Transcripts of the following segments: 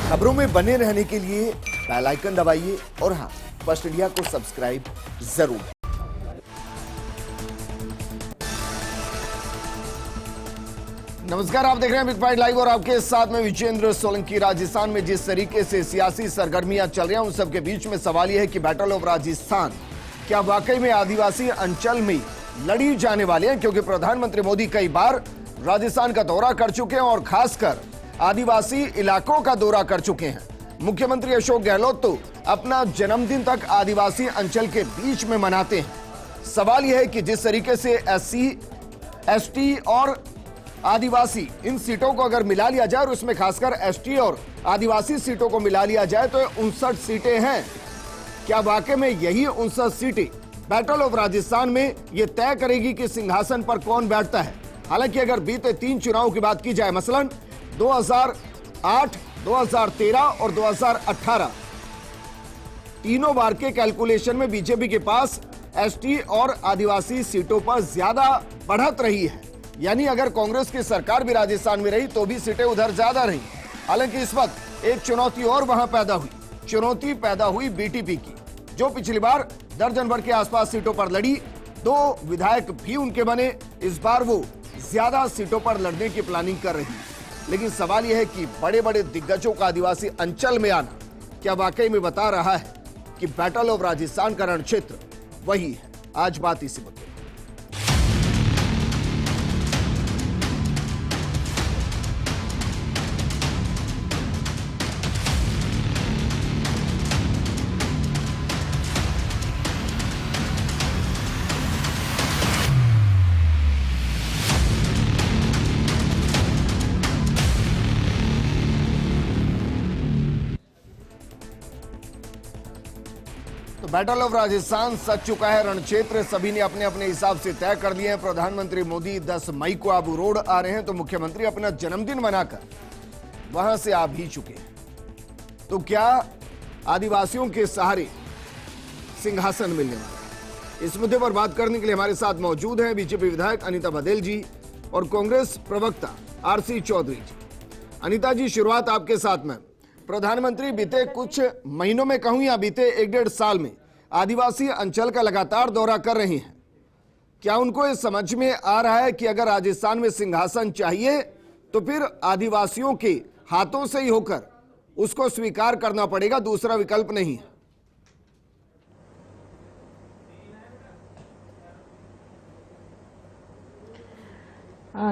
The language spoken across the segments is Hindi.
खबरों में बने रहने के लिए बेल आइकन दबाइए और हाँ, फर्स्ट इंडिया को सब्सक्राइब जरूर। नमस्कार, आप देख रहे हैं बिग फाइट लाइव और आपके साथ में विजेंद्र सोलंकी। राजस्थान में जिस तरीके से सियासी सरगर्मियां चल रही हैं उन सबके बीच में सवाल यह है कि बैटल ऑफ राजस्थान क्या वाकई में आदिवासी अंचल में लड़ी जाने वाली है, क्योंकि प्रधानमंत्री मोदी कई बार राजस्थान का दौरा कर चुके हैं और खासकर आदिवासी इलाकों का दौरा कर चुके हैं। मुख्यमंत्री अशोक गहलोत तो अपना जन्मदिन तक आदिवासी अंचल के बीच में मनाते हैं। सवाल यह है कि जिस तरीके से SC, ST और आदिवासी इन सीटों को अगर मिला लिया जाए और उसमें खासकर ST और आदिवासी सीटों को मिला लिया जाए तो 59 सीटें हैं। क्या वाकई में यही 59 सीटें बैटल ऑफ राजस्थान में ये तय करेगी कि सिंहासन पर कौन बैठता है? हालांकि अगर बीते 3 चुनावों की बात की जाए, मसलन 2008, 2013 और 2018, तीनों बार के कैलकुलेशन में बीजेपी के पास ST और आदिवासी सीटों पर ज्यादा बढ़त रही है। यानी अगर कांग्रेस की सरकार भी राजस्थान में रही तो भी सीटें उधर ज्यादा रही। हालांकि इस वक्त एक चुनौती और वहां पैदा हुई, चुनौती पैदा हुई BTP की, जो पिछली बार दर्जन भर के आसपास सीटों पर लड़ी। 2 विधायक भी उनके बने। इस बार वो ज्यादा सीटों पर लड़ने की प्लानिंग कर रही है। लेकिन सवाल यह है कि बड़े बड़े दिग्गजों का आदिवासी अंचल में आना क्या वाकई में बता रहा है कि बैटल ऑफ राजस्थान का रण क्षेत्र वही है? आज बात इसी मुद्दे। तो बैटल ऑफ राजस्थान सज चुका है, रण क्षेत्र सभी ने अपने अपने हिसाब से तय कर लिए हैं। प्रधानमंत्री मोदी 10 मई को आबू रोड आ रहे हैं, तो मुख्यमंत्री अपना जन्मदिन मनाकर वहां से आ भी चुके हैं। तो क्या आदिवासियों के सहारे सिंहासन मिलने वाला है? इस मुद्दे पर बात करने के लिए हमारे साथ मौजूद हैं बीजेपी विधायक अनीता बघेल जी और कांग्रेस प्रवक्ता RC चौधरी जी। अनीता जी, शुरुआत आपके साथ में। प्रधानमंत्री बीते कुछ महीनों में कहूं या बीते 1-1.5 साल में आदिवासी अंचल का लगातार दौरा कर रही हैं। क्या उनको ये समझ में आ रहा है कि अगर राजस्थान में सिंहासन चाहिए तो फिर आदिवासियों के हाथों से ही होकर उसको स्वीकार करना पड़ेगा, दूसरा विकल्प नहीं है?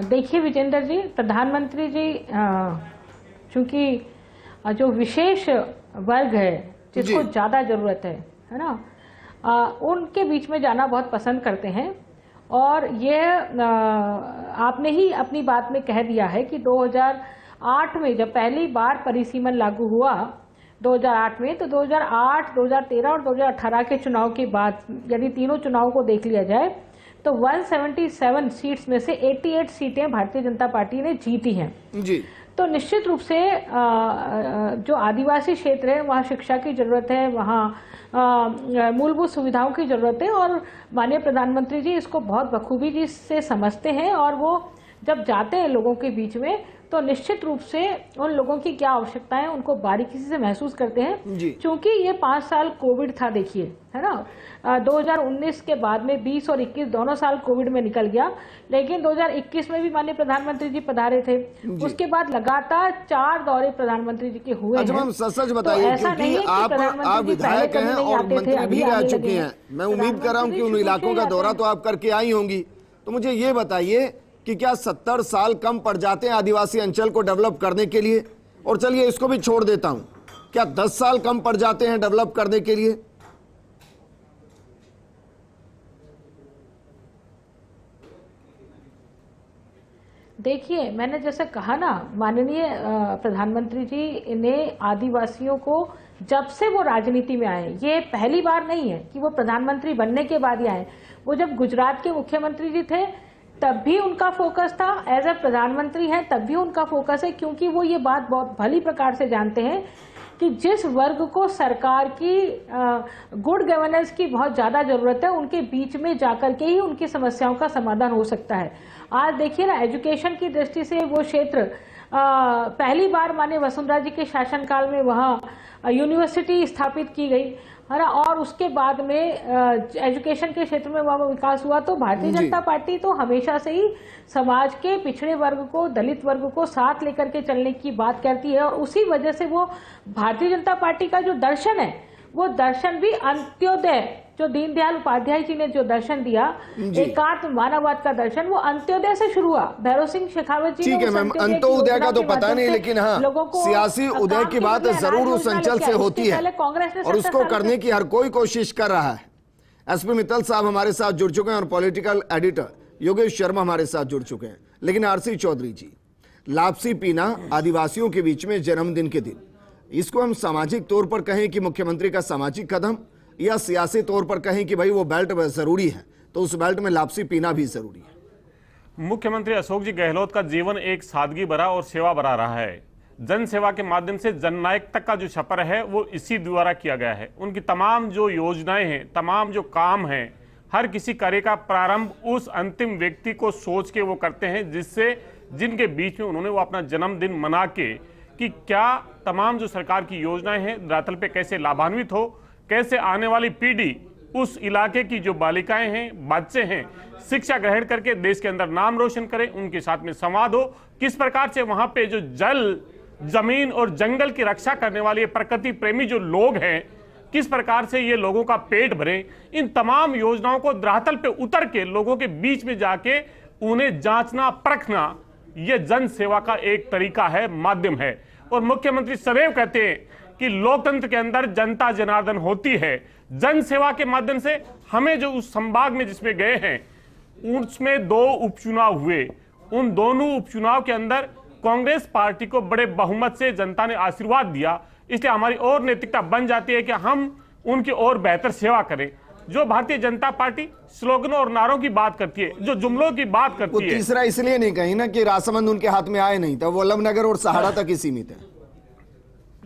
देखिए विजेंद्र जी, प्रधानमंत्री जी चूंकि जो विशेष वर्ग है जिसको ज़्यादा ज़रूरत है ना, उनके बीच में जाना बहुत पसंद करते हैं। और ये आपने ही अपनी बात में कह दिया है कि 2008 में जब पहली बार परिसीमन लागू हुआ 2008 में, तो 2008, 2013 और 2018 के चुनाव के बाद यदि तीनों चुनावों को देख लिया जाए तो 177 सीट्स में से 88 सीटें भारतीय जनता पार्टी ने जीती हैं जी। तो निश्चित रूप से जो आदिवासी क्षेत्र है वहाँ शिक्षा की ज़रूरत है, वहाँ मूलभूत सुविधाओं की ज़रूरत है, और माननीय प्रधानमंत्री जी इसको बहुत बखूबी जी से समझते हैं। और वो जब जाते हैं लोगों के बीच में तो निश्चित रूप से उन लोगों की क्या आवश्यकता है उनको बारीकी से महसूस करते हैं। क्योंकि ये 5 साल कोविड था, देखिए, है ना। 2019 के बाद में 20 और 21 दोनों साल कोविड में निकल गया, लेकिन 2021 में भी माननीय प्रधानमंत्री जी पधारे थे। उसके बाद लगातार 4 दौरे प्रधानमंत्री जी के हुए हैं। मैम सच बताइए, क्योंकि आप विधायक हैं और मंत्री भी रह चुके हैं, मैं उम्मीद कर रहा हूँ कि उन इलाकों का दौरा तो आप करके आई होंगी। तो मुझे ये बताइए कि क्या 70 साल कम पड़ जाते हैं आदिवासी अंचल को डेवलप करने के लिए? और चलिए इसको भी छोड़ देता हूं, क्या 10 साल कम पड़ जाते हैं डेवलप करने के लिए? देखिए, मैंने जैसे कहा ना, माननीय प्रधानमंत्री जी ने आदिवासियों को जब से वो राजनीति में आए, ये पहली बार नहीं है कि वो प्रधानमंत्री बनने के बाद ही आए। वो जब गुजरात के मुख्यमंत्री जी थे तब भी उनका फोकस था, एज ए प्रधानमंत्री हैं तब भी उनका फोकस है, क्योंकि वो ये बात बहुत भली प्रकार से जानते हैं कि जिस वर्ग को सरकार की गुड गवर्नेंस की बहुत ज़्यादा ज़रूरत है, उनके बीच में जाकर के ही उनकी समस्याओं का समाधान हो सकता है। आज देखिए ना, एजुकेशन की दृष्टि से वो क्षेत्र पहली बार माने वसुंधरा जी के शासनकाल में वहाँ यूनिवर्सिटी स्थापित की गई, है ना, और उसके बाद में एजुकेशन के क्षेत्र में वहाँ विकास हुआ। तो भारतीय जनता पार्टी तो हमेशा से ही समाज के पिछड़े वर्ग को, दलित वर्ग को साथ लेकर के चलने की बात करती है, और उसी वजह से वो भारतीय जनता पार्टी का जो दर्शन है वो दर्शन भी अंत्योदय, जो दीनदयाल उपाध्याय जी ने जो दर्शन दिया, एकात्म मानववाद का दर्शन, वो अंत्योदय से शुरू हुआ। भैरव सिंह शेखावत जी ठीक है मैम, अंत्योदय का तो पता नहीं, लेकिन हाँ सियासी उदय की बात जरूर उस अंचल से होती है और उसको करने की हर कोई कोशिश कर रहा है। एसपी मित्तल साहब हमारे साथ जुड़ चुके हैं और पॉलिटिकल एडिटर योगेश शर्मा हमारे साथ जुड़ चुके हैं। लेकिन आरसी चौधरी जी, लापसी पीना आदिवासियों के बीच में जन्मदिन के दिन, इसको हम सामाजिक तौर पर कहें कि मुख्यमंत्री का सामाजिक कदम, या सियासी तौर पर कहें कि भाई वो बेल्ट जरूरी है तो उस बेल्ट में लापसी पीना भी जरूरी है? मुख्यमंत्री अशोक जी गहलोत का जीवन एक सादगी भरा और सेवा भरा रहा है। जन सेवा के माध्यम से जननायक तक का जो सफर है वो इसी द्वारा किया गया है। उनकी तमाम जो योजनाएं हैं, तमाम जो काम हैं, हर किसी कार्य का प्रारंभ उस अंतिम व्यक्ति को सोच के वो करते हैं, जिससे जिनके बीच में उन्होंने वो अपना जन्मदिन मना के कि क्या तमाम जो सरकार की योजनाएं हैं धरातल पे कैसे लाभान्वित हो, कैसे आने वाली पीढ़ी, उस इलाके की जो बालिकाएं हैं, बच्चे हैं, शिक्षा ग्रहण करके देश के अंदर नाम रोशन करें, उनके साथ में संवाद हो, किस प्रकार से वहां पे जो जल, जमीन और जंगल की रक्षा करने वाले प्रकृति प्रेमी जो लोग हैं, किस प्रकार से ये लोगों का पेट भरें। इन तमाम योजनाओं को धरातल पे उतर के लोगों के बीच में जाके उन्हें जांचना, परखना, ये जन सेवा का एक तरीका है, माध्यम है। और मुख्यमंत्री सदैव कहते हैं कि लोकतंत्र के अंदर जनता जनार्दन होती है। जन सेवा के माध्यम से हमें जो उस संभाग में जिसमें गए हैं उसमें 2 उपचुनाव हुए, उन दोनों उपचुनाव के अंदर कांग्रेस पार्टी को बड़े बहुमत से जनता ने आशीर्वाद दिया, इसलिए हमारी और नैतिकता बन जाती है कि हम उनकी और बेहतर सेवा करें। जो भारतीय जनता पार्टी स्लोगनों और नारों की बात करती है, जो जुमलों की बात करती है, तीसरा इसलिए नहीं कही ना कि राजसमंद उनके हाथ में आए नहीं था, वल्लभनगर और सहाड़ा तक ही सीमित है।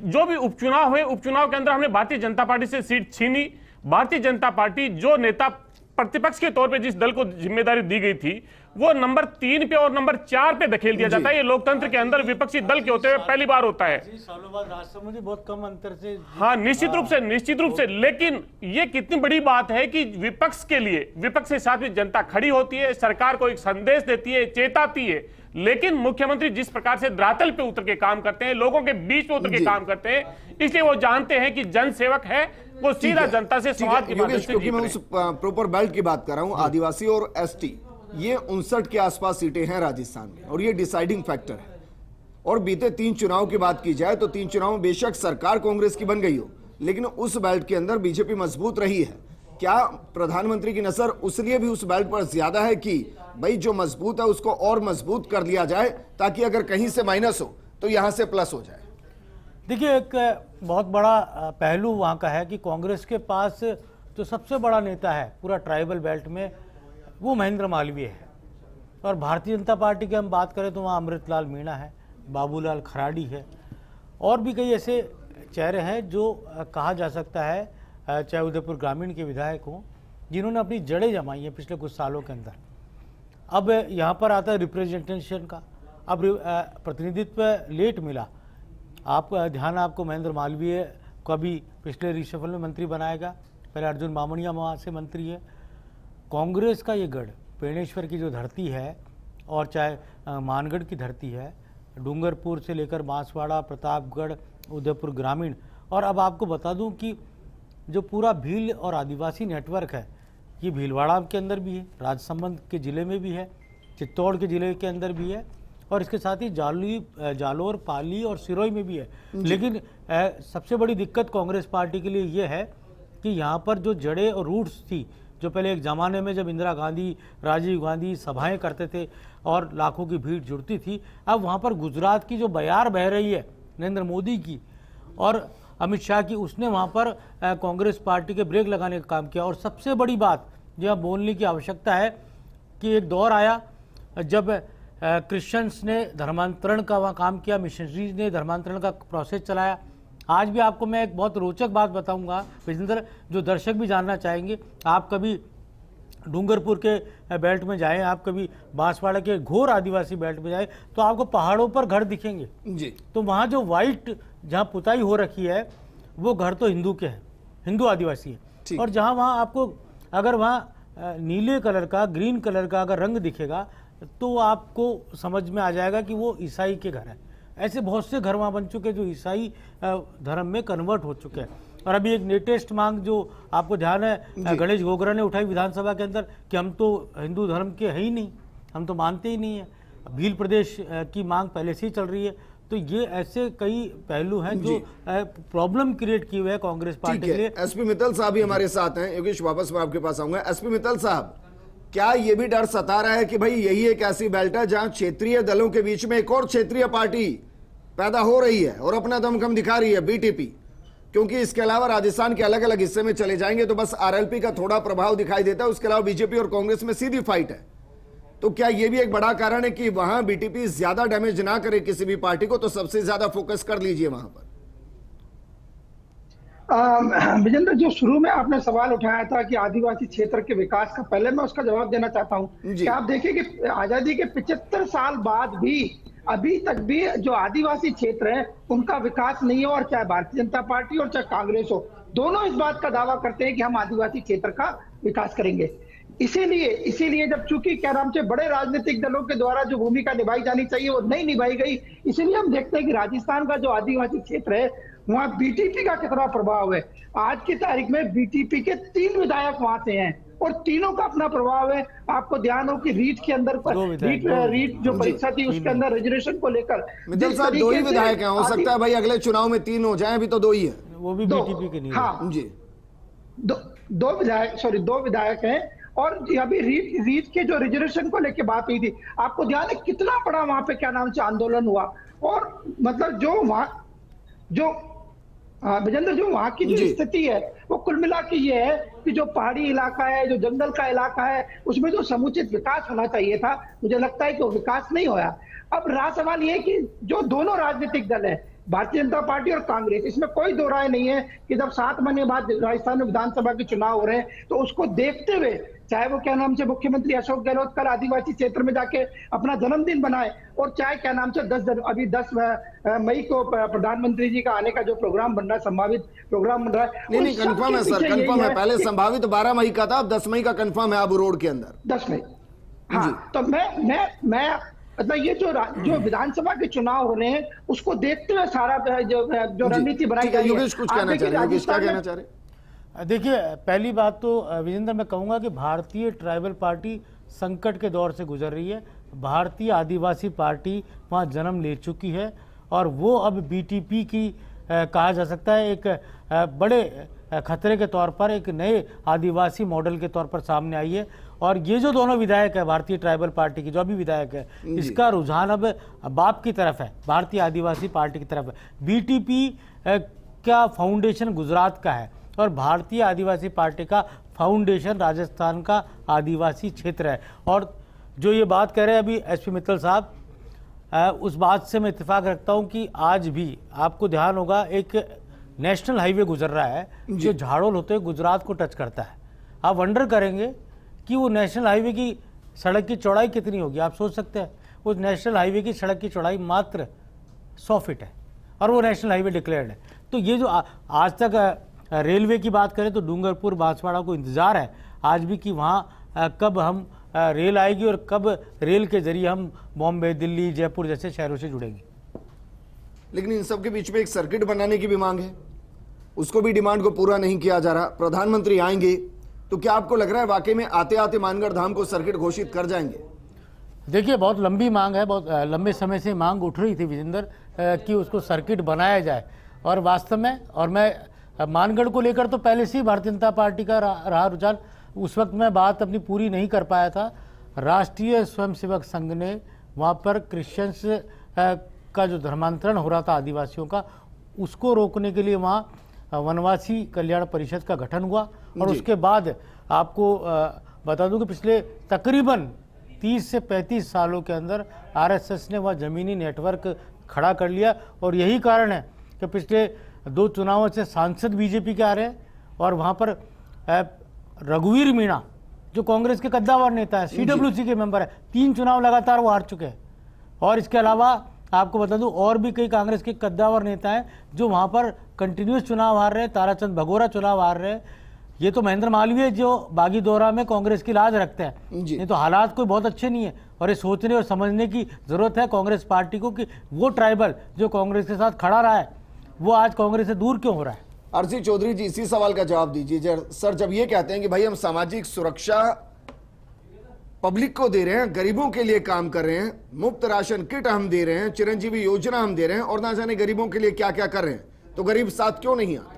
जो भी उपचुनाव हुए, उपचुनाव के अंदर हमने भारतीय जनता पार्टी से सीट छीनी। भारतीय जनता पार्टी जो नेता प्रतिपक्ष के तौर पे जिस दल को जिम्मेदारी दी गई थी वो नंबर 3 पे और नंबर 4 पे धकेल दिया जाता है। ये लोकतंत्र के अंदर विपक्षी दल के होते हुए पहली बार होता है। सालों बाद राजसमंद बहुत कम अंतर से, हाँ निश्चित रूप से। लेकिन ये कितनी बड़ी बात है कि विपक्ष के लिए, विपक्ष के साथ में जनता खड़ी होती है, सरकार को एक संदेश देती है, चेताती है। लेकिन मुख्यमंत्री जिस प्रकार से धरातल पे उतर के काम करते हैं, लोगों के बीच में उतर के काम करते हैं, इसलिए वो जानते हैं कि जन सेवक है, वो सीधा जनता से संवाद की बात। क्योंकि मैं उस प्रॉपर बेल्ट की बात कर रहा हूं, आदिवासी और एसटी, ये 59 के आसपास सीटें हैं राजस्थान में और ये डिसाइडिंग फैक्टर है। और बीते 3 चुनाव की बात की जाए तो 3 चुनाव में बेशक सरकार कांग्रेस की बन गई हो, लेकिन उस बेल्ट के अंदर बीजेपी मजबूत रही है। क्या प्रधानमंत्री की नजर उसलिए भी उस बेल्ट पर ज्यादा है कि भाई जो मजबूत है उसको और मजबूत कर लिया जाए, ताकि अगर कहीं से माइनस हो तो यहां से प्लस हो जाए? देखिए, एक बहुत बड़ा पहलू वहाँ का है कि कांग्रेस के पास जो सबसे बड़ा नेता है पूरा ट्राइबल बेल्ट में, वो महेंद्र मालवीय है। और भारतीय जनता पार्टी की हम बात करें तो वहाँ अमृतलाल मीणा है, बाबूलाल खराड़ी है, और भी कई ऐसे चेहरे हैं जो कहा जा सकता है, चाहे उदयपुर ग्रामीण के विधायक हों, जिन्होंने अपनी जड़ें जमाई हैं पिछले कुछ सालों के अंदर। अब यहाँ पर आता है रिप्रेजेंटेशन का, अब प्रतिनिधित्व लेट मिला। आप ध्यान, आपको महेंद्र मालवीय को भी पिछले रिशफल में मंत्री बनाएगा, पहले अर्जुन बामणिया वहाँ से मंत्री है। कांग्रेस का ये गढ़, पेड़ेश्वर की जो धरती है और चाहे मानगढ़ की धरती है, डूंगरपुर से लेकर बांसवाड़ा, प्रतापगढ़, उदयपुर ग्रामीण, और अब आपको बता दूं कि जो पूरा भील और आदिवासी नेटवर्क है, ये भीलवाड़ा के अंदर भी है, राजसमंद के ज़िले में भी है, चित्तौड़ के ज़िले के अंदर भी है, और इसके साथ ही जालोर, पाली और सिरोही में भी है। लेकिन सबसे बड़ी दिक्कत कांग्रेस पार्टी के लिए ये है कि यहाँ पर जो जड़ें और रूट्स थी, जो पहले एक ज़माने में जब इंदिरा गांधी, राजीव गांधी सभाएं करते थे और लाखों की भीड़ जुड़ती थी, अब वहाँ पर गुजरात की जो बयार बह रही है नरेंद्र मोदी की और अमित शाह की, उसने वहाँ पर कांग्रेस पार्टी के ब्रेक लगाने का काम किया। और सबसे बड़ी बात जो बोलने की आवश्यकता है कि एक दौर आया जब क्रिश्चियंस ने धर्मांतरण का वहाँ काम किया, मिशनरीज ने धर्मांतरण का प्रोसेस चलाया। आज भी आपको मैं एक बहुत रोचक बात बताऊंगा विजेंद्र, जो दर्शक भी जानना चाहेंगे। आप कभी डूंगरपुर के बेल्ट में जाएं, आप कभी बांसवाड़ा के घोर आदिवासी बेल्ट में जाएं तो आपको पहाड़ों पर घर दिखेंगे। जी। तो वहाँ जो वाइट जहाँ पुताई हो रखी है वो घर तो हिंदू के हैं, हिंदू आदिवासी है। और जहाँ वहाँ आपको अगर वहाँ नीले कलर का, ग्रीन कलर का अगर रंग दिखेगा तो आपको समझ में आ जाएगा कि वो ईसाई के घर है। ऐसे बहुत से घर वहाँ बन चुके हैं जो ईसाई धर्म में कन्वर्ट हो चुके हैं। और अभी एक लेटेस्ट मांग जो आपको ध्यान है गणेश गोगरा ने उठाई विधानसभा के अंदर कि हम तो हिंदू धर्म के हैं ही नहीं, हम तो मानते ही नहीं है। भील प्रदेश की मांग पहले से ही चल रही है। तो ये ऐसे कई पहलू हैं जो प्रॉब्लम क्रिएट किए हुए हैं कांग्रेस पार्टी के लिए। एसपी मित्तल साहब भी हमारे साथ हैं। योगेश, वापस मैं आपके पास आऊंगा। एसपी मित्तल साहब, क्या ये भी डर सता रहा है कि भाई यही एक ऐसी बेल्ट है जहां क्षेत्रीय दलों के बीच में एक और क्षेत्रीय पार्टी पैदा हो रही है और अपना दमखम दिखा रही है, बीटीपी? क्योंकि इसके अलावा राजस्थान के अलग अलग हिस्से में चले जाएंगे तो बस आरएलपी का थोड़ा प्रभाव दिखाई देता है, उसके अलावा बीजेपी और कांग्रेस में सीधी फाइट है। तो क्या यह भी एक बड़ा कारण है कि वहां बीटीपी ज्यादा डैमेज ना करे किसी भी पार्टी को, तो सबसे ज्यादा फोकस कर लीजिए वहां पर? विजेंद्र, जो शुरू में आपने सवाल उठाया था कि आदिवासी क्षेत्र के विकास का, पहले मैं उसका जवाब देना चाहता हूं कि आप देखिए कि आजादी के 75 साल बाद भी अभी तक भी जो आदिवासी क्षेत्र है उनका विकास नहीं है। और चाहे भारतीय जनता पार्टी और चाहे कांग्रेस हो, दोनों इस बात का दावा करते हैं कि हम आदिवासी क्षेत्र का विकास करेंगे। इसीलिए जब चूंकि क्या नाम से बड़े राजनीतिक दलों के द्वारा जो भूमिका निभाई जानी चाहिए वो नहीं निभाई गई, इसीलिए हम देखते हैं कि राजस्थान का जो आदिवासी क्षेत्र है वहाँ बीटीपी का कितना प्रभाव है। आज की तारीख में बीटीपी के 3 विधायक वहां से हैं और तीनों का अपना प्रभाव है। आपको ध्यान हो कि रीट के अंदर रीट जो परीक्षा थी उसके अंदर रिजर्वेशन को लेकर मित्तल साहब 2 ही विधायक हैं। हो सकता है भाई अगले चुनाव में 3 हो जाए, अभी तो 2 ही है, वो भी बीटीपी के नहीं। हाँ जी, 2 विधायक हैं। और अभी रीट के जो रिजर्वेशन को लेकर बात हुई थी, आपको ध्यान है कितना बड़ा वहां पे क्या नाम से आंदोलन हुआ। और मतलब जो वहां जो विजेंद्र जो वहां की जो स्थिति है वो कुल मिला के ये है कि जो पहाड़ी इलाका है, जो जंगल का इलाका है, उसमें जो समुचित विकास होना चाहिए था, मुझे लगता है कि वो विकास नहीं होया। अब रहा सवाल ये कि जो दोनों राजनीतिक दल है, भारतीय जनता पार्टी और कांग्रेस, इसमें कोई दो राय नहीं है कि जब 7 महीने बाद राजस्थान में विधानसभा के चुनाव हो रहे हैं तो उसको देखते हुए चाहे वो क्या नाम से मुख्यमंत्री अशोक गहलोत कल आदिवासी क्षेत्र में जाके अपना जन्मदिन बनाए और चाहे क्या नाम से 10 मई को प्रधानमंत्री जी का आने का जो प्रोग्राम बन रहा है, संभावित प्रोग्राम बन रहा है। नहीं कंफर्म है सर, कंफर्म है। पहले संभावित 12 मई का था, अब 10 मई का कंफर्म है आबू रोड के अंदर 10 मई। हाँ, तो मैं मतलब ये जो विधानसभा के चुनाव हो रहे हैं उसको देखते हुए सारा जो रणनीति बनाई गई है। योगेश कुछ कहना चाह रहे हैं? योगेश क्या कहना चाह रहे हैं? देखिए, पहली बात तो विजेंद्र मैं कहूँगा कि भारतीय ट्राइबल पार्टी संकट के दौर से गुजर रही है। भारतीय आदिवासी पार्टी वहाँ जन्म ले चुकी है और वो अब बीटीपी की कहा जा सकता है एक बड़े खतरे के तौर पर, एक नए आदिवासी मॉडल के तौर पर सामने आई है। और ये जो दोनों विधायक है भारतीय ट्राइबल पार्टी की, जो अभी विधायक है, इसका रुझान अब बाप की तरफ है, भारतीय आदिवासी पार्टी की तरफ है। बीटीपी का फाउंडेशन गुजरात का है और भारतीय आदिवासी पार्टी का फाउंडेशन राजस्थान का आदिवासी क्षेत्र है। और जो ये बात कह रहे हैं अभी एसपी मित्तल साहब, उस बात से मैं इत्तेफाक रखता हूँ कि आज भी आपको ध्यान होगा एक नेशनल हाईवे गुजर रहा है जो झाड़ोल होते हुए गुजरात को टच करता है। आप वंडर करेंगे कि वो नेशनल हाईवे की सड़क की चौड़ाई कितनी होगी। आप सोच सकते हैं उस नेशनल हाईवे की सड़क की चौड़ाई मात्र 100 फीट है और वो नेशनल हाईवे डिक्लेयर्ड है। तो ये जो आज तक रेलवे की बात करें तो डूंगरपुर बांसवाड़ा को इंतज़ार है आज भी कि वहाँ कब हम रेल आएगी और कब रेल के जरिए हम बॉम्बे, दिल्ली, जयपुर जैसे शहरों से जुड़ेंगे। लेकिन इन सब के बीच में एक सर्किट बनाने की भी मांग है, उसको भी डिमांड को पूरा नहीं किया जा रहा। प्रधानमंत्री आएंगे तो क्या आपको लग रहा है वाकई में आते आते मानगढ़ धाम को सर्किट घोषित कर जाएंगे? देखिए, बहुत लंबी मांग है, बहुत लंबे समय से मांग उठ रही थी विजेंद्र कि उसको सर्किट बनाया जाए। और वास्तव में, और मैं मानगढ़ को लेकर तो पहले से ही भारतीय जनता पार्टी का रहा रुझान, उस वक्त मैं बात अपनी पूरी नहीं कर पाया था। राष्ट्रीय स्वयंसेवक संघ ने वहाँ पर क्रिश्चियंस का जो धर्मांतरण हो रहा था आदिवासियों का, उसको रोकने के लिए वहाँ वनवासी कल्याण परिषद का गठन हुआ। और उसके बाद आपको बता दूं कि पिछले तकरीबन 30 से 35 सालों के अंदर आरएसएस ने वह ज़मीनी नेटवर्क खड़ा कर लिया। और यही कारण है कि पिछले 2 चुनावों से सांसद बीजेपी के आ रहे हैं और वहाँ पर रघुवीर मीणा जो कांग्रेस के कद्दावर नेता है, सीडब्ल्यूसी के मेंबर है, 3 चुनाव लगातार वो हार चुके हैं। और इसके अलावा आपको बता दूं और भी कई कांग्रेस के कद्दावर नेता हैं जो वहां पर कंटिन्यूस चुनाव हार रहे हैं। ताराचंद भगोरा चुनाव हार रहे हैं। ये तो महेंद्र मालवीय जो बागी दौरा में कांग्रेस की लाज रखते हैं, नहीं तो हालात कोई बहुत अच्छे नहीं है। और ये सोचने और समझने की जरूरत है कांग्रेस पार्टी को कि वो ट्राइबल जो कांग्रेस के साथ खड़ा रहा है वो आज कांग्रेस से दूर क्यों हो रहा है। आरसी चौधरी जी, इसी सवाल का जवाब दीजिए सर। जब ये कहते हैं कि भाई हम सामाजिक सुरक्षा पब्लिक को दे रहे हैं, गरीबों के लिए काम कर रहे हैं, मुफ्त राशन किट हम दे रहे हैं, चिरंजीवी योजना हम दे रहे हैं, और ना जाने गरीबों के लिए क्या क्या कर रहे हैं, तो गरीब साथ क्यों नहीं आता?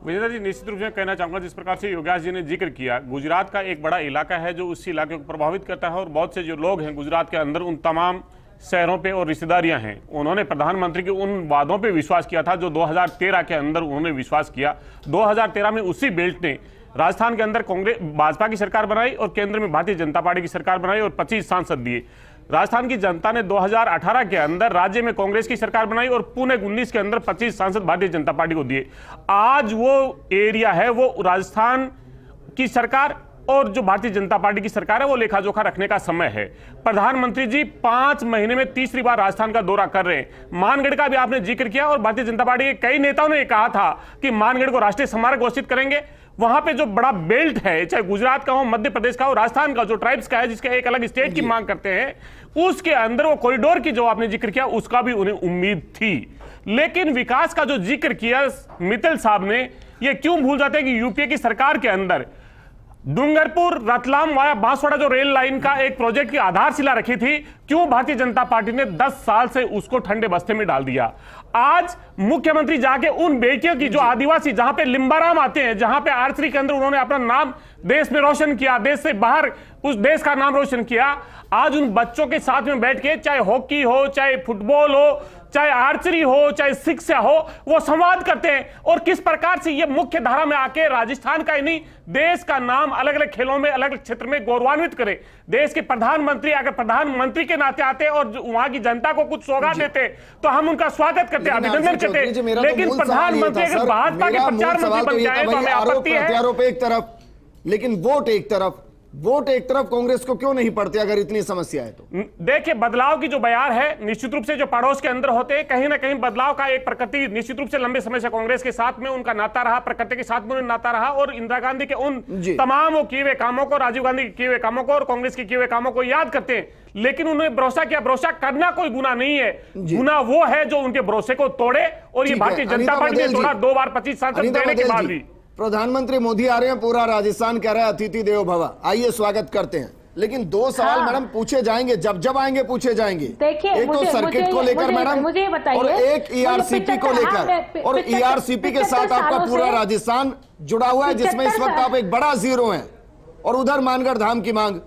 विजेंद्र जी, निश्चित रूप से कहना चाहूंगा, जिस प्रकार से योगेश जी ने जिक्र किया, गुजरात का एक बड़ा इलाका है जो उस इलाके को प्रभावित करता है, और बहुत से जो लोग हैं गुजरात के अंदर उन तमाम शहरों पे और रिश्तेदारियां हैं। उन्होंने प्रधानमंत्री के उन वादों पे विश्वास किया था जो 2013 के अंदर उन्होंने विश्वास किया। 2013 में उसी बेल्ट ने राजस्थान के अंदर कांग्रेस भाजपा की सरकार बनाई और केंद्र में भारतीय जनता पार्टी की सरकार बनाई और 25 सांसद दिए। राजस्थान की जनता ने 2018 के अंदर राज्य में कांग्रेस की सरकार बनाई और पुणे 19 के अंदर 25 सांसद भारतीय जनता पार्टी को दिए। आज वो एरिया है, वो राजस्थान की सरकार और जो भारतीय जनता पार्टी की सरकार है वो लेखा जोखा रखने का समय है। प्रधानमंत्री जी 5 महीने में तीसरी बार राजस्थान का दौरा कर रहे हैं। मानगढ़ का भी आपने जिक्र किया और भारतीय जनता पार्टी के कई नेताओं ने कहा था कि मानगढ़ को राष्ट्रीय स्मारक घोषित करेंगे। वहां पे जो बड़ा बेल्ट है, चाहे गुजरात का हो, मध्य प्रदेश का हो, राजस्थान का जो ट्राइब्स का है, जिसके एक अलग स्टेट की मांग करते हैं, उसके अंदर वो कॉरिडोर की जो आपने जिक्र किया उसका भी उन्हें उम्मीद थी। लेकिन विकास का जो जिक्र किया मित्तल साहब ने, ये क्यों भूल जाते हैं कि यूपीए की सरकार के अंदर डूंगरपुर रतलाम वाया बांसवाड़ा जो रेल लाइन का एक प्रोजेक्ट की आधारशिला रखी थी, क्यों भारतीय जनता पार्टी ने 10 साल से उसको ठंडे बस्ते में डाल दिया? आज मुख्यमंत्री जाके उन बेटियों की जो आदिवासी, जहां पे लिंबाराम आते हैं, जहां पे आर्चरी के अंदर उन्होंने अपना नाम देश में रोशन किया, देश से बाहर उस देश का नाम रोशन किया, आज उन बच्चों के साथ में बैठ के, चाहे हॉकी हो, चाहे फुटबॉल हो, चाहे आर्चरी हो, चाहे शिक्षा हो, वो संवाद करते हैं। और किस प्रकार से ये मुख्य धारा में आके राजस्थान का ही नहीं, देश का नाम अलग अलग खेलों में, अलग अलग क्षेत्र में गौरवान्वित करे। देश के प्रधानमंत्री अगर प्रधानमंत्री के नाते आते और वहां की जनता को कुछ सौगात देते तो हम उनका स्वागत करते, अभिनंदन करते। लेकिन प्रधानमंत्री अगर भाजपा के प्रचार मंत्री बन जाए तो हमें आपत्ति है। हथियारों पे एक तरफ, लेकिन वोट एक तरफ कांग्रेस को क्यों नहीं पड़ते अगर इतनी समस्या है तो? देखिए, बदलाव की जो बयार है, निश्चित रूप से जो पड़ोस के अंदर होते हैं, कहीं ना कहीं बदलाव का एक प्रकृति निश्चित रूप से लंबे समय से कांग्रेस के साथ में उनका नाता रहा, प्रकृति के साथ में उनका नाता रहा। और इंदिरा गांधी के उन तमाम वो किए हुए कामों को, राजीव गांधी के किए हुए कामों को और कांग्रेस के किए हुए कामों को याद करते हैं। लेकिन उन्होंने भरोसा किया। भरोसा करना कोई गुनाह नहीं है, गुनाह वो है जो उनके भरोसे को तोड़े। और ये भारतीय जनता पार्टी ने तोड़ा 2 बार 25 सांसद देने के बाद भी। प्रधानमंत्री मोदी आ रहे हैं, पूरा राजस्थान कह रहा है अतिथि देवो भव, आइए स्वागत करते हैं। लेकिन 2 सवाल मैडम पूछे जाएंगे, जब आएंगे पूछे जाएंगे। एक तो सर्किट को लेकर मैडम, और एक ईआरसीपी को लेकर। और ईआरसीपी के साथ आपका पूरा राजस्थान जुड़ा हुआ है, जिसमें इस वक्त आप एक बड़ा जीरो हैं। और उधर मानगढ़ धाम की मांग,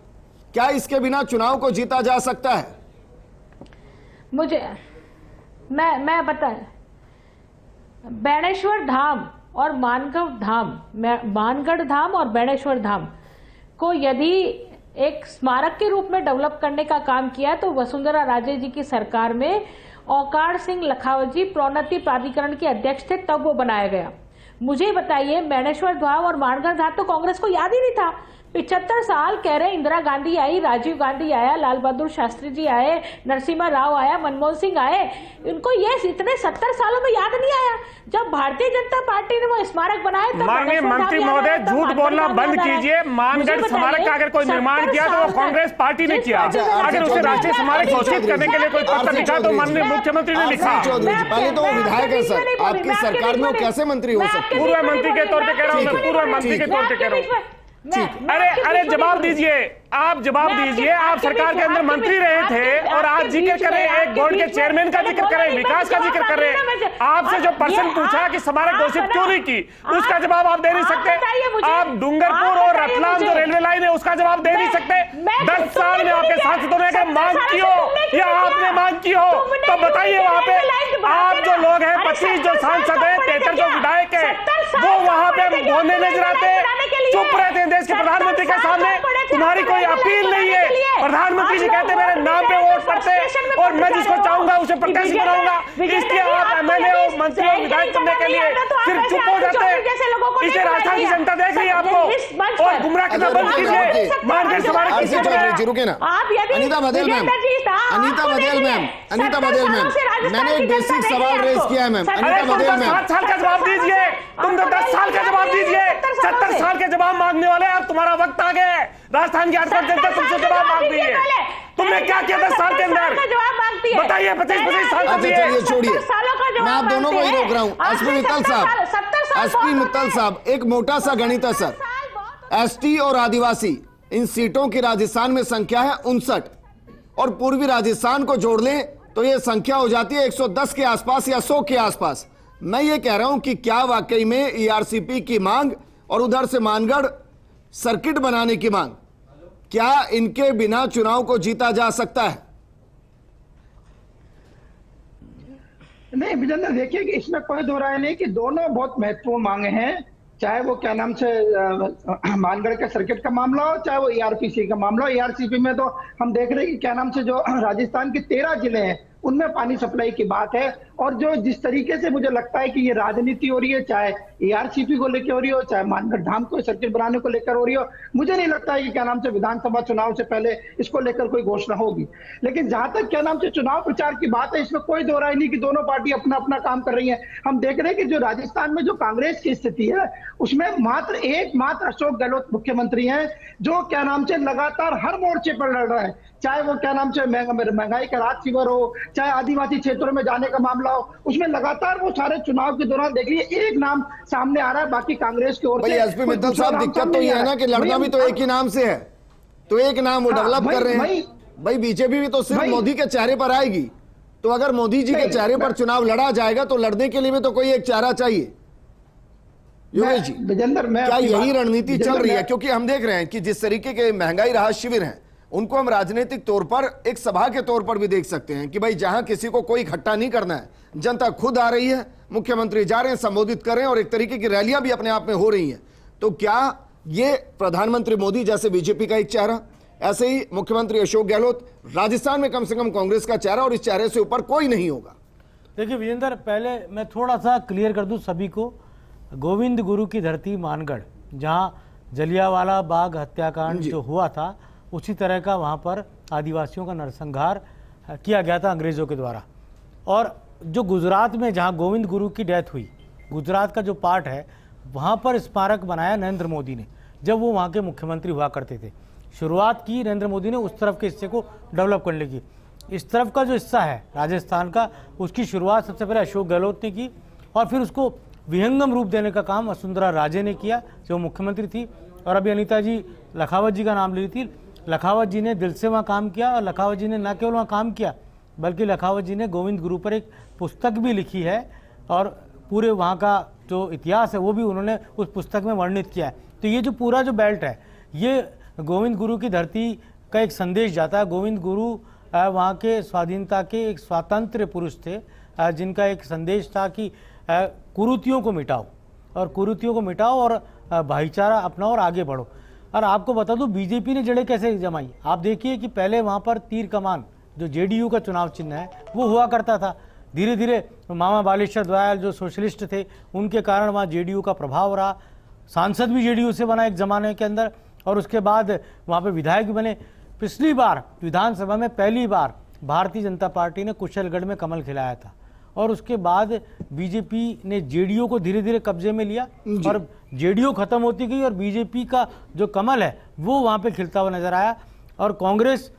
क्या इसके बिना चुनाव को जीता जा सकता है? मुझे मैं बता, बेणेश्वर धाम और मानगढ़ धाम और बेणेश्वर धाम को यदि एक स्मारक के रूप में डेवलप करने का काम किया तो वसुंधरा राजे जी की सरकार में औकार सिंह लखावत जी प्रोन्नति प्राधिकरण के अध्यक्ष थे, तब वो बनाया गया। मुझे बताइए, बेणेश्वर धाम और मानगढ़ धाम तो कांग्रेस को याद ही नहीं था। 75 साल कह रहे, इंदिरा गांधी आई, राजीव गांधी आया, लाल बहादुर शास्त्री जी आए, नरसिम्हा राव आया, मनमोहन सिंह आए, इनको ये इतने 70 सालों में याद नहीं आया। जब भारतीय जनता पार्टी ने वो स्मारक बनाया तो माननीय मंत्री महोदय, झूठ बोलना बंद कीजिए। मानगढ़ स्मारक का अगर कोई निर्माण किया तो वो कांग्रेस पार्टी ने किया। अगर उसे राष्ट्रीय स्मारक घोषित करने के लिए कोई पत्र लिखा तो माननीय मुख्यमंत्री ने लिखा। पहले तो वो विधायक है सर, आपकी सरकार में वो कैसे मंत्री हो सकते? पूर्व मंत्री के तौर पर कह रहा हूँ, पूर्व मंत्री के तौर पर कह रहा हूँ। अरे जवाब दीजिए, आप जवाब दीजिए। आप सरकार के अंदर मंत्री रहे थे और आज जिक्र कर रहे हैं, एक बोर्ड के चेयरमैन का जिक्र कर रहे हैं, विकास का जिक्र कर रहे हैं। आपसे जो प्रश्न पूछा कि स्मारक घोषित क्यों नहीं की, उसका जवाब आप दे नहीं सकते। आप डूंगरपुर और रतलाम जो रेलवे लाइन है उसका जवाब दे नहीं सकते। 10 साल में आपके सांसदों ने मांग की हो या आपने मांग की हो तो बताइए। वहां पे आप जो लोग हैं, 25 जो सांसद है, 73 जो विधायक है, वो वहां पे बोलने नजर आते, चुप रहते हैं देश के प्रधानमंत्री के सामने। तुम्हारी कोई अपील नहीं है। प्रधानमंत्री जी कहते मेरे नाम पे वोट पड़ते और मैं जिसको चाहूंगा उसे प्रत्याशी बनाऊंगा, इसलिए आप एमएलए और मंत्री और विधायक चुनने के लिए सिर्फ चुप हो जाते हैं। इसे राजस्थान की जनता देख रही है आपको, और गुमराह करना बंद कीजिए। मानकर सवाल रुके ना, Anita Baghel ma'am, Anita Baghel ma'am, Anita Baghel ma'am, मैंने एक बेसिक सवाल रेज किया है मैम। अनीता बघेल मैम, 7 साल का जवाब दीजिए, तुम तो 10 साल का जवाब दीजिए। 70 साल के जवाब मांगने वाले अब तुम्हारा वक्त आ गया है। राजस्थान की 8 जनता तुमसे जवाब मांग रही है। तुमने क्या किया 10 साल के अंदर, बताइए। 25 साल अच्छा चलिए छोड़िए, मैं आप दोनों को ही रोक रहा हूँ। एसपी मित्तल साहब, एसपी मित्तल साहब, एक मोटा सा गणित है सर। एसटी और आदिवासी इन सीटों की राजस्थान में संख्या है 59, और पूर्वी राजस्थान को जोड़ लें तो ये संख्या हो जाती है 110 के आसपास या 100 के आसपास। मैं ये कह रहा हूं कि क्या वाकई में ईआरसीपी की मांग और उधर से मानगढ़ सर्किट बनाने की मांग, क्या इनके बिना चुनाव को जीता जा सकता है? नहीं विजेंद्र, देखिए कि इसमें कोई दो राय नहीं कि दोनों बहुत महत्वपूर्ण मांगे हैं, चाहे वो क्या नाम से मानगढ़ के सर्किट का मामला हो, चाहे वो ईआरपीसी का मामला हो। ईआरसीपी में तो हम देख रहे हैं कि क्या नाम से जो राजस्थान के 13 जिले हैं उनमें पानी सप्लाई की बात है, और जो जिस तरीके से मुझे लगता है कि ये राजनीति हो रही है, चाहे ईआरसीपी को लेकर हो रही हो, चाहे मानगढ़ धाम को सर्किट बनाने को लेकर हो रही हो, मुझे नहीं लगता है कि क्या नाम से विधानसभा चुनाव से पहले इसको लेकर कोई घोषणा होगी। लेकिन जहां तक क्या नाम से चुनाव प्रचार की बात है, इसमें कोई दो राय नहीं कि दोनों पार्टी अपना अपना काम कर रही है। हम देख रहे हैं कि जो राजस्थान में जो कांग्रेस की स्थिति है उसमें मात्र अशोक गहलोत मुख्यमंत्री हैं, जो क्या नाम से लगातार हर मोर्चे पर लड़ रहे हैं, चाहे वो क्या नाम से महंगाई का राज शिविर हो, चाहे आदिवासी क्षेत्रों में जाने का मामला हो, उसमें लगातार वो सारे चुनाव के दौरान देख लीजिए एक नाम सामने आ रहा है, बाकी कांग्रेस की ओर से। एसपी मित्तल साहब, दिक्कत तो ये है ना कि लड़ना भी तो एक ही नाम से है, तो एक नाम वो डेवलप कर रहे हैं। भाई बीजेपी भी तो सिर्फ मोदी के चेहरे पर आएगी, तो अगर मोदी जी के चेहरे पर चुनाव लड़ा जाएगा तो लड़ने के लिए भी तो कोई एक चेहरा चाहिए। योगेश जी, क्या यही रणनीति चल रही है? क्योंकि हम देख रहे हैं कि जिस तरीके के महंगाई राहत शिविर हैं उनको हम राजनीतिक तौर पर एक सभा के तौर पर भी देख सकते हैं कि भाई जहां किसी को कोई इकट्ठा नहीं करना है, जनता खुद आ रही है, मुख्यमंत्री जा रहे हैं, संबोधित कर रहे हैं, और एक तरीके की रैलियां भी अपने आप में हो रही हैं। तो क्या ये प्रधानमंत्री मोदी जैसे बीजेपी का एक चेहरा, ऐसे ही मुख्यमंत्री अशोक गहलोत राजस्थान में कम से कम कांग्रेस का चेहरा, और इस चेहरे से ऊपर कोई नहीं होगा? देखिए विजेंद्र, पहले मैं थोड़ा सा क्लियर कर दूं सभी को। गोविंद गुरु की धरती मानगढ़, जहां जलियांवाला बाग हत्याकांड जो हुआ था, उसी तरह का वहाँ पर आदिवासियों का नरसंहार किया गया था अंग्रेज़ों के द्वारा। और जो गुजरात में जहाँ गोविंद गुरु की डेथ हुई, गुजरात का जो पार्ट है, वहाँ पर स्मारक बनाया नरेंद्र मोदी ने, जब वो वहाँ के मुख्यमंत्री हुआ करते थे। शुरुआत की नरेंद्र मोदी ने उस तरफ के हिस्से को डेवलप करने की। इस तरफ का जो हिस्सा है राजस्थान का, उसकी शुरुआत सबसे पहले अशोक गहलोत ने की, और फिर उसको विहंगम रूप देने का काम वसुंधरा राजे ने किया, जो मुख्यमंत्री थी। और अभी अनीता जी लखावत जी का नाम ले रही थी, लखावत जी ने दिल से वहाँ काम किया, और लखावत जी ने न केवल वहाँ काम किया बल्कि लखावत जी ने गोविंद गुरु पर एक पुस्तक भी लिखी है, और पूरे वहाँ का जो इतिहास है वो भी उन्होंने उस पुस्तक में वर्णित किया है। तो ये जो पूरा जो बेल्ट है, ये गोविंद गुरु की धरती का एक संदेश जाता है। गोविंद गुरु वहाँ के स्वाधीनता के एक स्वतंत्र पुरुष थे, जिनका एक संदेश था कि कुरीतियों को मिटाओ, और कुरीतियों को मिटाओ और भाईचारा अपनाओ और आगे बढ़ो। और आपको बता दूं बीजेपी ने जड़ें कैसे जमाई। आप देखिए कि पहले वहाँ पर तीर कमान, जो जेडीयू का चुनाव चिन्ह है, वो हुआ करता था। धीरे धीरे मामा बालेश्वर दयाल जो सोशलिस्ट थे, उनके कारण वहाँ जेडीयू का प्रभाव रहा। सांसद भी जेडीयू से बना एक ज़माने के अंदर, और उसके बाद वहाँ पर विधायक बने। पिछली बार विधानसभा में पहली बार भारतीय जनता पार्टी ने कुशलगढ़ में कमल खिलाया था, और उसके बाद बीजेपी ने जेडीयू को धीरे धीरे कब्जे में लिया, और जेडीयू खत्म होती गई और बीजेपी का जो कमल है वो वहाँ पे खिलता हुआ नजर आया। और कांग्रेस,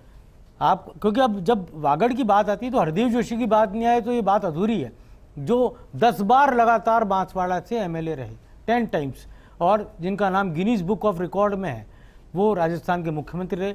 आप क्योंकि अब जब वागड़ की बात आती है तो हरदेव जोशी की बात नहीं आए तो ये बात अधूरी है, जो 10 बार लगातार बांसवाड़ा से एमएलए रहे, 10 टाइम्स, और जिनका नाम गिनीज बुक ऑफ रिकॉर्ड में है, वो राजस्थान के मुख्यमंत्री रहे।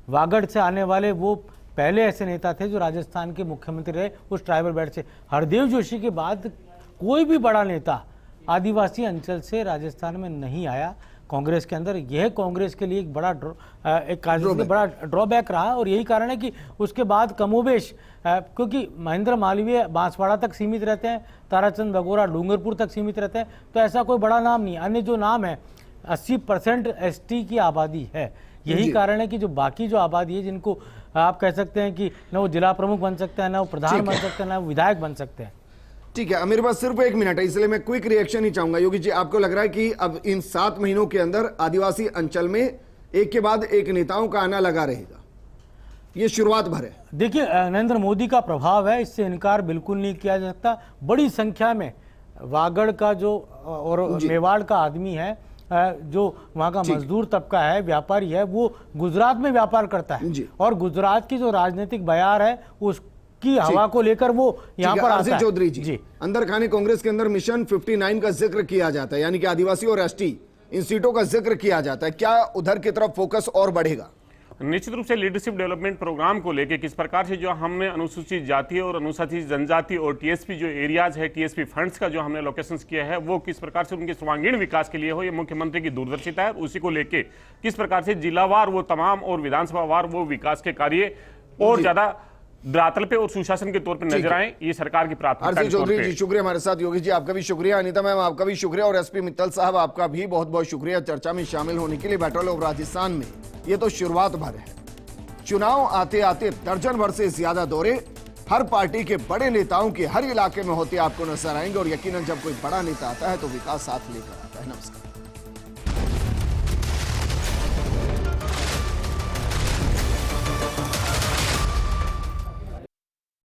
वागड़ से आने वाले वो पहले ऐसे नेता थे जो राजस्थान के मुख्यमंत्री रहे उस ट्राइबल बेल्ट से। हरदेव जोशी के बाद कोई भी बड़ा नेता आदिवासी अंचल से राजस्थान में नहीं आया। कांग्रेस के अंदर, यह कांग्रेस के लिए एक बड़ा बड़ा ड्रॉबैक रहा। और यही कारण है कि उसके बाद कमोबेश, क्योंकि महेंद्र मालवीय बांसवाड़ा तक सीमित रहते हैं, ताराचंद बगोरा डूंगरपुर तक सीमित रहते हैं, तो ऐसा कोई बड़ा नाम नहीं। अन्य जो नाम है 80% एसटी की आबादी है। यही कारण है कि जो बाकी जो आबादी है, जिनको आप कह सकते हैं कि न वो जिला प्रमुख बन सकते हैं, न वो प्रधान बन सकते हैं, न वो विधायक बन सकते हैं। ठीक है, मेरे पास सिर्फ 1 मिनट है, इसलिए मैं क्विक रिएक्शन ही चाहूंगा। योगी जी, आपको लग रहा है कि अब इन 7 महीनों के अंदर आदिवासी अंचल में एक के बाद एक नेताओं का आना लगा रहेगा, ये शुरुआत भर है? देखिए, नरेंद्र मोदी का प्रभाव है, इससे इनकार बिल्कुल नहीं किया जा सकता। बड़ी संख्या में वागड़ का जो और मेवाड़ का आदमी है, जो वहाँ का मजदूर तबका है, व्यापारी है, वो गुजरात में व्यापार करता है, और गुजरात की जो राजनीतिक बयार है उसकी हवा को लेकर वो यहाँ पर आता है। चौधरी जी, अंदर खाने कांग्रेस के अंदर मिशन 59 का जिक्र किया जाता है, यानी कि आदिवासी और एसटी इन सीटों का जिक्र किया जाता है, क्या उधर की तरफ फोकस और बढ़ेगा? निश्चित रूप से लीडरशिप डेवलपमेंट प्रोग्राम को लेके किस प्रकार से जो हमने अनुसूचित जाति और अनुसूचित जनजाति और टीएसपी जो एरियाज है, टीएसपी फंड्स का जो हमने लोकेशंस किया है, वो किस प्रकार से उनके सर्वांगीण विकास के लिए हो, ये मुख्यमंत्री की दूरदर्शिता है। उसी को लेके किस प्रकार से जिलावार वो तमाम और विधानसभा वार वो विकास के कार्य और ज्यादा धरातल पे और सुशासन के तौर पर नजर आए, ये सरकार की प्राथमिकता है। चौधरी जी शुक्रिया हमारे साथ, योगी जी आपका भी शुक्रिया, अनीता मैम आपका भी शुक्रिया, और एसपी मित्तल साहब आपका भी बहुत बहुत शुक्रिया चर्चा में शामिल होने के लिए। बैटल ऑफ राजस्थान में ये तो शुरुआत भर है, चुनाव आते आते दर्जन भर से ज्यादा दौरे हर पार्टी के बड़े नेताओं के हर इलाके में होते आपको नजर आएंगे, और यकीनन जब कोई बड़ा नेता आता है तो विकास साथ लेकर आता है। नमस्कार।